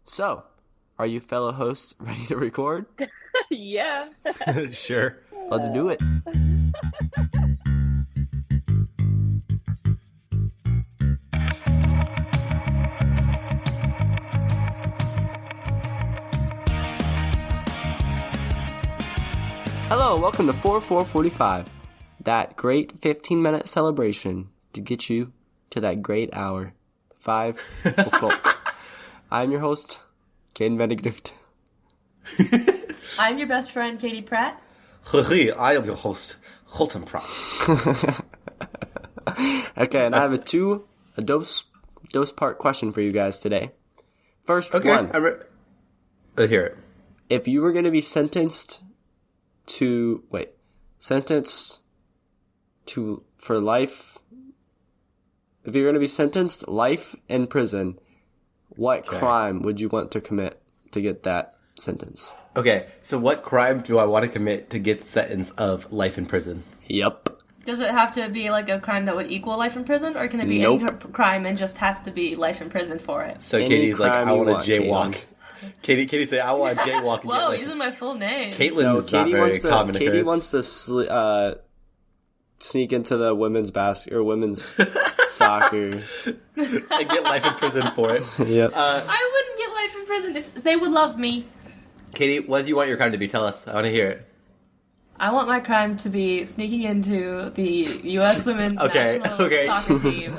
So, are you fellow hosts ready to record? Yeah. Sure. Let's do it. Hello, and welcome to 4445, that great 15-minute celebration to get you to that great hour, 5 o'clock. I'm your host, Caiden Benedict. I'm your best friend, Katie Pratt. I am your host, Colton Pratt. Okay, and I have a dose part question for you guys today. First Okay, one. Let's hear it. If you were going to be sentenced for life, if you're going to be sentenced life in prison, what crime would you want to commit to get that sentence? Okay, so what crime do I want to commit to get the sentence of life in prison? Yep. Does it have to be like a crime that would equal life in prison, or can it be Nope. any crime and just has to be life in prison for it? So Any Katie's like, crime I you want to want, jaywalk. Katie say, I want to jaywalk. And Whoa, get using my full name. Caitlin No, is not Katie very wants to. common Katie occurrence. wants to sneak into the women's women's soccer. and get life in prison for it. Yep. I wouldn't get life in prison if they would love me. Katie, what do you want your crime to be? Tell us. I want to hear it. I want my crime to be sneaking into the U.S. women's national soccer team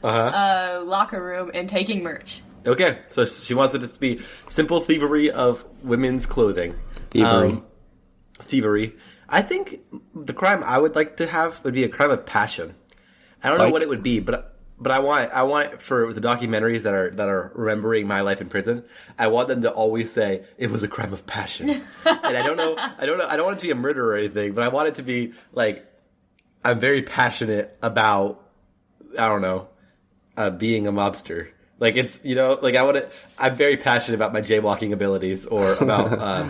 locker room and taking merch. Okay, so she wants it to just be simple thievery of women's clothing. Thievery. I think the crime I would like to have would be a crime of passion. I don't know what it would be, but I want it for the documentaries that are remembering my life in prison. I want them to always say it was a crime of passion. And I don't want it to be a murder or anything, but I want it to be like I'm very passionate about being a mobster. Like it's I'm very passionate about my jaywalking abilities or about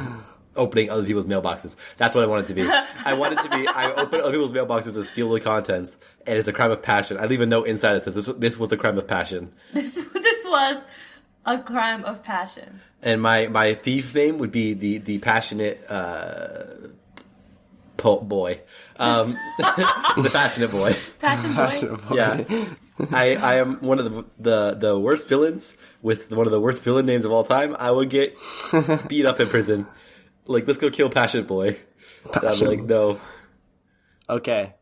opening other people's mailboxes. That's what I want it to be. I want it to be I open other people's mailboxes and steal the contents, and it's a crime of passion. I leave a note inside that says this was a crime of passion. This was a crime of passion. And my thief name would be the passionate boy. The passionate boy. Passion boy. Yeah. I am one of the worst villains with one of the worst villain names of all time. I would get beat up in prison. Like, let's go kill Passionate Boy. I'd be like, no. Okay.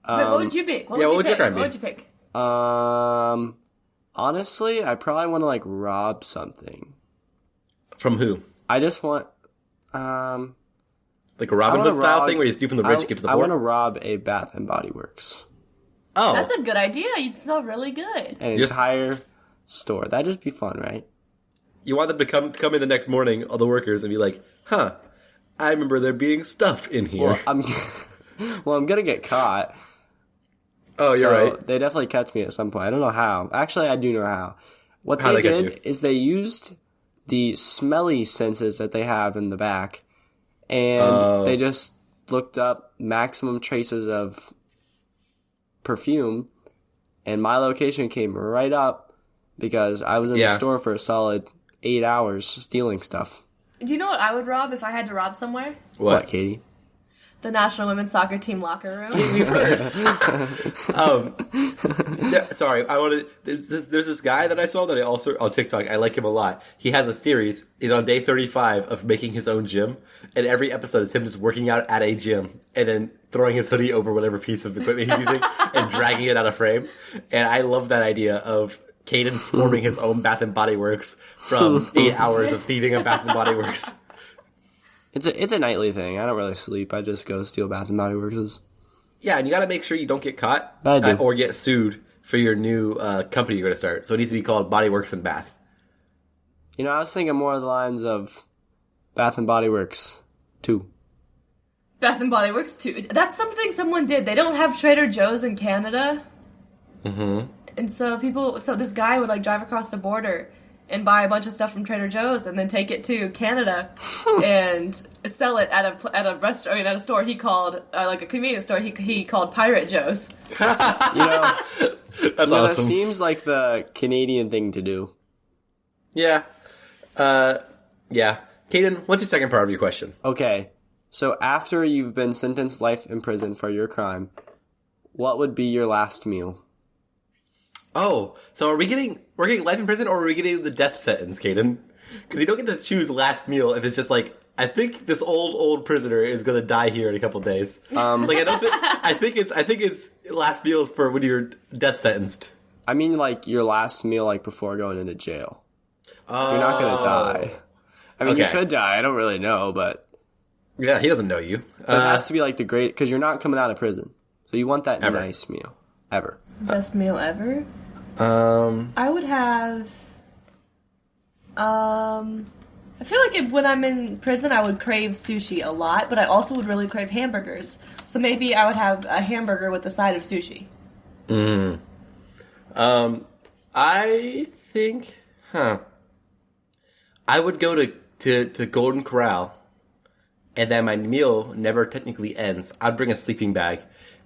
But what would you pick? What would you pick? Honestly, I probably want to rob something. From who? I just want like a Robin Hood style thing where you steal from the rich and give to the poor? I want to rob a Bath and Body Works. Oh. That's a good idea. You'd smell really good. An entire store. That'd just be fun, right? You want them to come in the next morning, all the workers, and be like, huh, I remember there being stuff in here. Well, I'm gonna get caught. Oh, you're right. They definitely catch me at some point. I don't know how. Actually, I do know how. What How they they catch did you? is they used the smelly senses that they have in the back, and they just looked up maximum traces of perfume, and my location came right up because I was in the store for a solid 8 hours stealing stuff. Do you know what I would rob if I had to rob somewhere? What, Katie? The national women's soccer team locker room. Sorry, I wanted. There's this guy that I saw that I also on TikTok. I like him a lot. He has a series. He's on day 35 of making his own gym, and every episode is him just working out at a gym and then throwing his hoodie over whatever piece of equipment he's using and dragging it out of frame. And I love that idea of Caden forming his own Bath and Body Works from 8 hours of thieving a Bath and Body Works. It's a nightly thing. I don't really sleep. I just go steal Bath and Body Works'. Yeah, and you got to make sure you don't get caught or get sued for your new company you're going to start. So it needs to be called Body Works and Bath. You know, I was thinking more of the lines of Bath and Body Works 2. Bath and Body Works 2. That's something someone did. They don't have Trader Joe's in Canada. Mm-hmm. And so this guy would drive across the border and buy a bunch of stuff from Trader Joe's and then take it to Canada and sell it at a restaurant, at a store he called, a convenience store he called Pirate Joe's. That's awesome. That seems like the Canadian thing to do. Yeah. Yeah. Caiden, what's your second part of your question? Okay, so after you've been sentenced life in prison for your crime, what would be your last meal? Oh, so we're getting life in prison, or are we getting the death sentence, Caiden? Because you don't get to choose last meal if it's just like, I think this old prisoner is gonna die here in a couple days. I think it's last meal is for when you're death sentenced. I mean, like, your last meal, like, before going into jail. You're not gonna die. I mean, you could die, I don't really know, but... Yeah, he doesn't know you. It has to be, like, the great... Because you're not coming out of prison. So you want that nice meal. Ever. Best meal ever? I would have... I feel like when I'm in prison, I would crave sushi a lot, but I also would really crave hamburgers. So maybe I would have a hamburger with a side of sushi. I think, I would go to Golden Corral, and then my meal never technically ends. I'd bring a sleeping bag,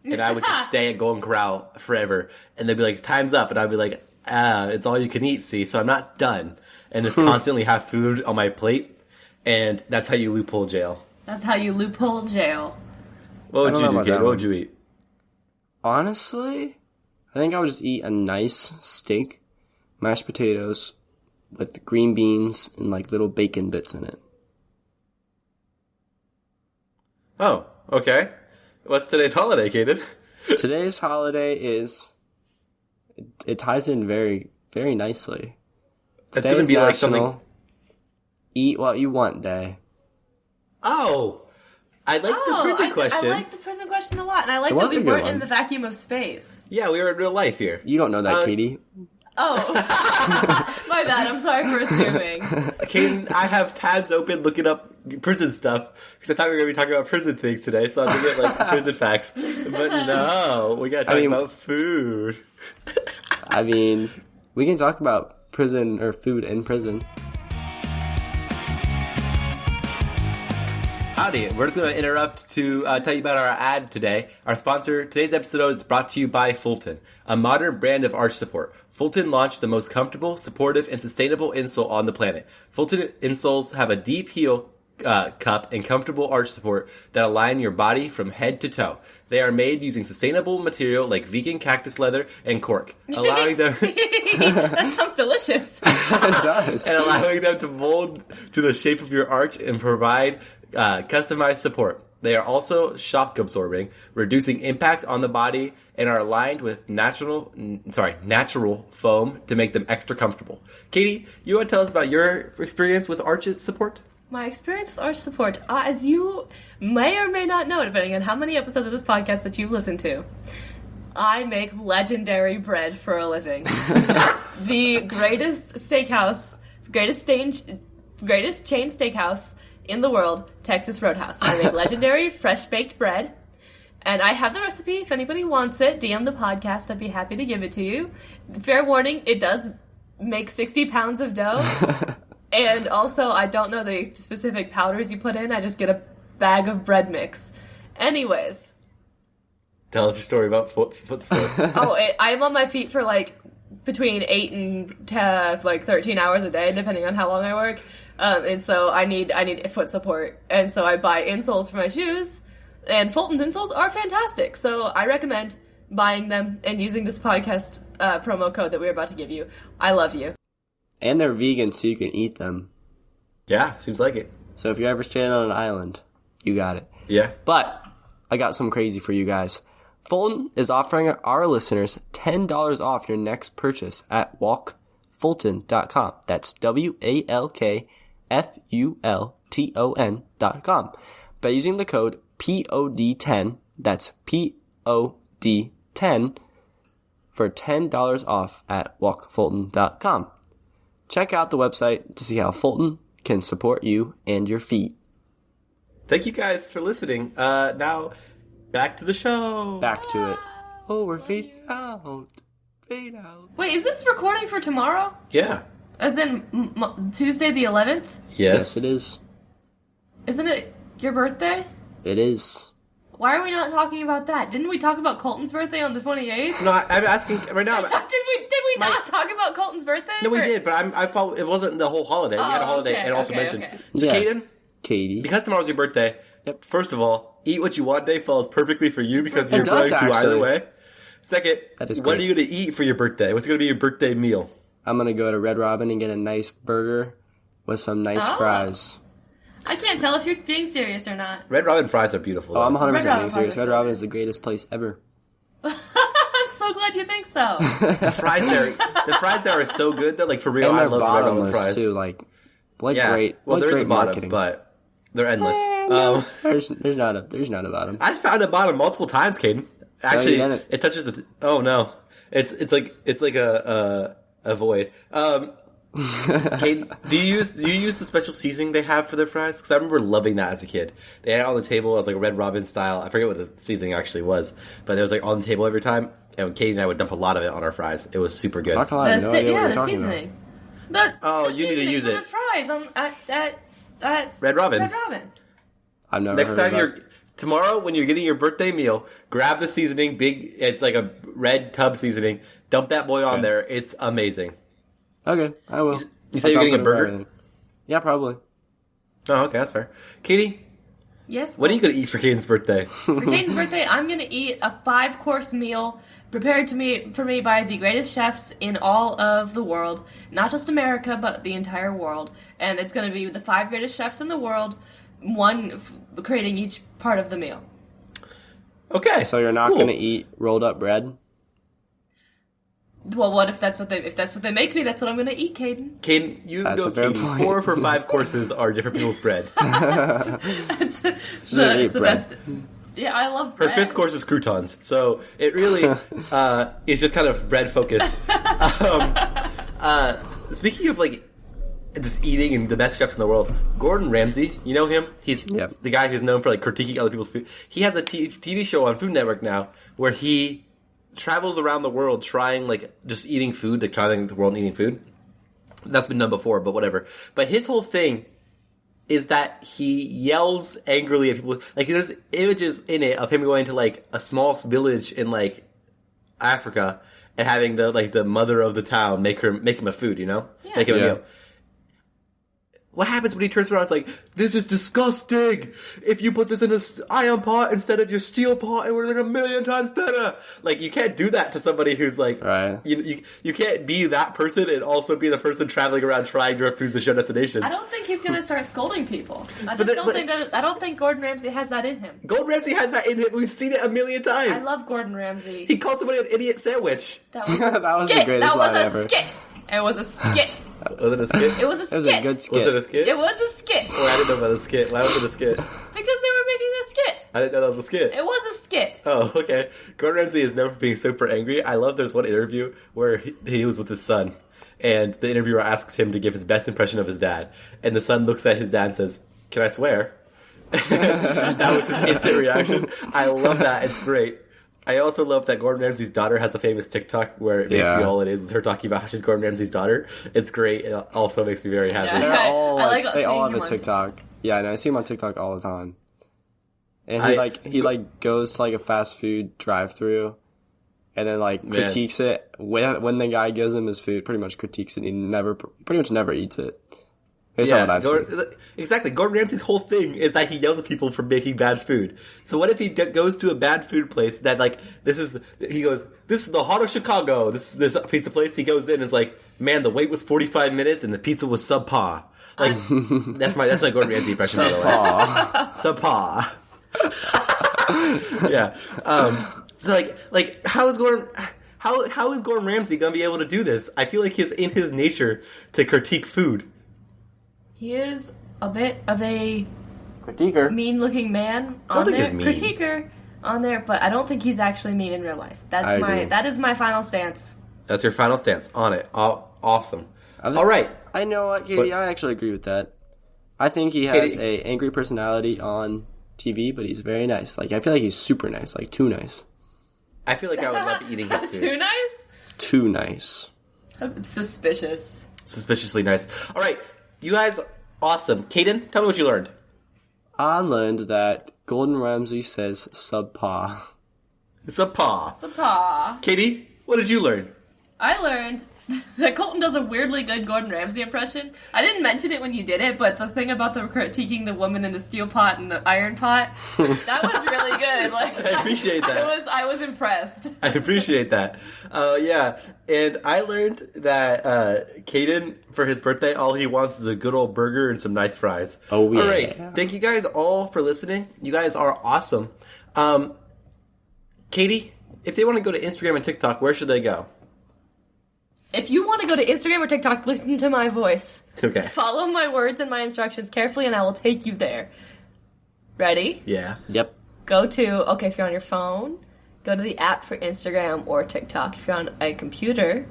and I would just stay at Golden Corral forever. And they'd be like, time's up, and I'd be like, it's all you can eat, see, so I'm not done. And just constantly have food on my plate, and that's how you loophole jail. That's how you loophole jail. What would you do, Kate? What would you eat? Honestly, I think I would just eat a nice steak, mashed potatoes, with green beans and, like, little bacon bits in it. Oh, okay. What's today's holiday, Caden? Today's holiday is... It ties in very, very nicely. It's going to be like something... Eat what you want day. Oh! I like the prison question. I like the prison question a lot, and I like that we weren't in the vacuum of space. Yeah, we were in real life here. You don't know that, Katie. Oh. My bad, I'm sorry for assuming. Caden, I have tabs open looking up prison stuff, because I thought we were going to be talking about prison things today, so I'm going to get, like, prison facts. But no, we got to talk about food. I mean, we can talk about prison or food in prison. Howdy, we're just going to interrupt to tell you about our ad today. Our sponsor, today's episode is brought to you by Fulton, a modern brand of arch support. Fulton launched the most comfortable, supportive, and sustainable insole on the planet. Fulton insoles have a deep heel cup and comfortable arch support that align your body from head to toe. They are made using sustainable material like vegan cactus leather and cork, allowing them... That sounds delicious. It does. And allowing them to mold to the shape of your arch and provide customized support. They are also shock absorbing, reducing impact on the body, and are aligned with natural foam to make them extra comfortable. Katie, you want to tell us about your experience with arch support? My experience with arch support, as you may or may not know, depending on how many episodes of this podcast that you've listened to, I make legendary bread for a living. The greatest steakhouse, greatest chain steakhouse in the world, Texas Roadhouse. I make legendary fresh baked bread, and I have the recipe. If anybody wants it, DM the podcast. I'd be happy to give it to you. Fair warning, it does make 60 pounds of dough. And also, I don't know the specific powders you put in. I just get a bag of bread mix. Anyways. Tell us your story about foot support. I'm on my feet for, like, between 8 and 13 hours a day, depending on how long I work. And so I need foot support. And so I buy insoles for my shoes. And Fulton's insoles are fantastic. So I recommend buying them and using this podcast promo code that we're about to give you. I love you. And they're vegan, so you can eat them. Yeah, seems like it. So if you're ever stranded on an island, you got it. Yeah. But I got something crazy for you guys. Fulton is offering our listeners $10 off your next purchase at walkfulton.com. That's WALKFULTON.com. By using the code POD10, that's POD10, for $10 off at walkfulton.com. Check out the website to see how Fulton can support you and your feet. Thank you guys for listening. Now, back to the show. Back to it. Oh, we're fading out. Fade out. Wait, is this recording for tomorrow? Yeah. As in Tuesday the 11th? Yes, it is. Isn't it your birthday? It is. Why are we not talking about that? Didn't we talk about Colton's birthday on the 28th? No, I'm asking right now. Did we not talk about Colton's birthday? No, we did, but I thought it wasn't the whole holiday. We had a holiday and also mentioned. So, Caiden, Katie, because tomorrow's your birthday, first of all, Eat What You Want Day falls perfectly for you because you're does, going to actually. either way. Second, That is what are great. you going to eat for your birthday? What's going to be your birthday meal? I'm gonna go to Red Robin and get a nice burger with some nice fries. I can't tell if you're being serious or not. Red Robin fries are beautiful. Oh, I'm though. 100% Red Robin being serious. fries are Red so Robin good. is the greatest place ever. I'm so glad you think so. The fries there are so good that, like, for real, And I they're love the Red Robin bottomless fries. too. Like, what Yeah, great, well, what there is great a bottom, marketing. but they're endless. There's not a bottom. I found a bottom multiple times, Caden. Actually, you didn't. it touches the. Oh no, it's like a void. Caden, do you use the special seasoning they have for their fries? Because I remember loving that as a kid. They had it on the table as like a Red Robin style. I forget what the seasoning actually was, but it was like on the table every time. And Katie and I would dump a lot of it on our fries. It was super good. Not gonna lie, I have no idea what you're the talking seasoning. You need to use for it. The fries on at Red Robin. Red Robin. about. I've never Next heard time of that. tomorrow when you're getting your birthday meal, grab the seasoning. It's like a red tub seasoning. Dump that boy on there. It's amazing. Okay, I will. You say you're getting a burger? Everything. Yeah, probably. Oh, okay, that's fair. Katie, Yes. what are you gonna eat for Caden's birthday? For Caden's birthday, I'm gonna eat a 5-course meal prepared for me by the greatest chefs in all of the world, not just America, but the entire world. And it's gonna be the 5 greatest chefs in the world, creating each part of the meal. Okay. So you're not cool. gonna eat rolled up bread? Well, what if that's what they make me? That's what I'm gonna eat, Caden. Caden, you That's know a fair Katie, point. 4 for 5 courses are different people's bread. It's gonna eat the bread. best. Yeah, I love Her bread. 5th course is croutons, so it really is just kind of bread focused. Speaking of like just eating and the best chefs in the world, Gordon Ramsay, you know him? He's the guy who's known for like critiquing other people's food. He has a TV show on Food Network now where he travels around the world trying like just eating food, like traveling the world and eating food. That's been done before, but whatever. But his whole thing is that he yells angrily at people. Like there's images in it of him going to like a small village in like Africa and having the mother of the town make him a food, you know? Yeah. Make him a Yeah. meal. What happens when he turns around? It's like, this is disgusting. If you put this in an iron pot instead of your steel pot, it would have been 1,000,000 times better. Like, you can't do that to somebody who's like, Right. you can't be that person and also be the person traveling around trying to refuse the show destinations. I don't think he's gonna start scolding people. I But just the- don't think that. I don't think Gordon Ramsay has that in him. Gordon Ramsay has that in him. We've seen it 1,000,000 times. I love Gordon Ramsay. He called somebody an idiot sandwich. That was That was the skit. greatest That was line a ever. skit. It was a skit. Was it a skit? It was a It was skit. a good Was skit. it a skit? It was a skit. Oh, I didn't know about a skit. Why was it a skit? Because they were making a skit. I didn't know that was a skit. It was a skit. Oh, okay. Gordon Ramsay is known for being super angry. I love there's one interview where he was with his son, and the interviewer asks him to give his best impression of his dad. And the son looks at his dad and says, "Can I swear?" That was his instant reaction. I love that. It's great. I also love that Gordon Ramsay's daughter has the famous TikTok where basically all it is her talking about how she's Gordon Ramsay's daughter. It's great. It also makes me very happy. Yeah. They're all I like, like they all seeing have a him on TikTok. Yeah, I know. I see him on TikTok all the time. And he goes to like a fast food drive-through, and then like critiques it when the guy gives him his food. Pretty much critiques it. And he pretty much never eats it. Based on what I've seen. Exactly. Gordon Ramsay's whole thing is that he yells at people for making bad food. So what if he goes to a bad food place that like this is the heart of Chicago. This pizza place. He goes in and is like, man, the wait was 45 minutes and the pizza was subpar. Like that's my Gordon Ramsay impression. Subpar. Yeah. So like how is Gordon Ramsay gonna be able to do this? I feel like it's in his nature to critique food. He is a bit of a Critiquer. mean-looking man I don't on think there, he's mean. critiquer on there, but I don't think he's actually mean in real life. I agree. That is my final stance. That's your final stance on it. Awesome. All right. I know what, Katie. I actually agree with that. I think he has a angry personality on TV, but he's very nice. Like I feel like he's super nice, like too nice. I feel like I would love eating his food. Too nice? Too nice. Suspicious. Suspiciously nice. All right. You guys, awesome. Caiden, tell me what you learned. I learned that Gordon Ramsay says subpar. Subpar. Katie, what did you learn? I learned that Colton does a weirdly good Gordon Ramsay impression. I didn't mention it when you did it, but the thing about the critiquing the woman in the steel pot and the iron pot, that was really good. Like, I appreciate that. I was impressed. I appreciate that. Yeah, and I learned that Caiden, for his birthday, all he wants is a good old burger and some nice fries. Oh, yeah. All right, thank you guys all for listening. You guys are awesome. Katie, if they want to go to Instagram and TikTok, where should they go? If you want to go to Instagram or TikTok, listen to my voice. Okay. Follow my words and my instructions carefully, and I will take you there. Ready? Yeah. Yep. Go to, if you're on your phone, go to the app for Instagram or TikTok. If you're on a computer,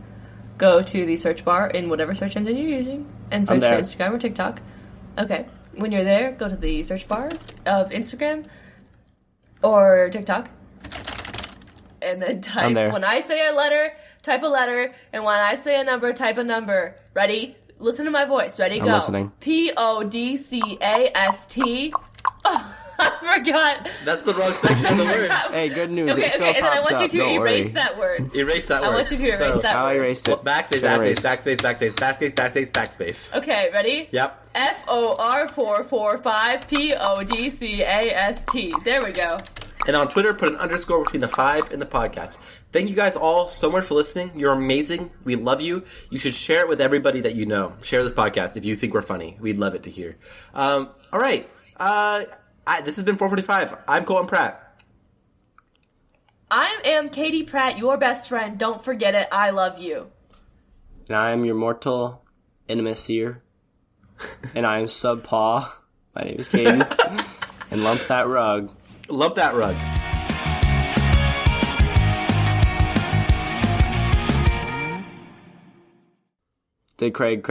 go to the search bar in whatever search engine you're using and search for Instagram or TikTok. Okay. When you're there, go to the search bars of Instagram or TikTok. And then type, when I say a letter, type a letter, and when I say a number, type a number. Ready? Listen to my voice. Ready? Go. I'm listening. PODCAST. Oh, I forgot. That's the wrong section of the word. Hey, good news. Okay, it still and then I want popped you up. to Don't erase worry. that word. Erase that word. I want you to erase that I word. erased it. Backspace. Okay, ready? Yep. FOR445 PODCAST. There we go. And on Twitter, put an underscore between the 5 and the podcast. Thank you guys all so much for listening. You're amazing. We love you. You should share it with everybody that you know. Share this podcast if you think we're funny. We'd love it to hear. All right. This has been 445. I'm Colton Pratt. I am Katie Pratt, your best friend. Don't forget it. I love you. And I am your mortal intimacy here. And I am subpaw. My name is Caiden. And lump that rug. Love that rug. Craig.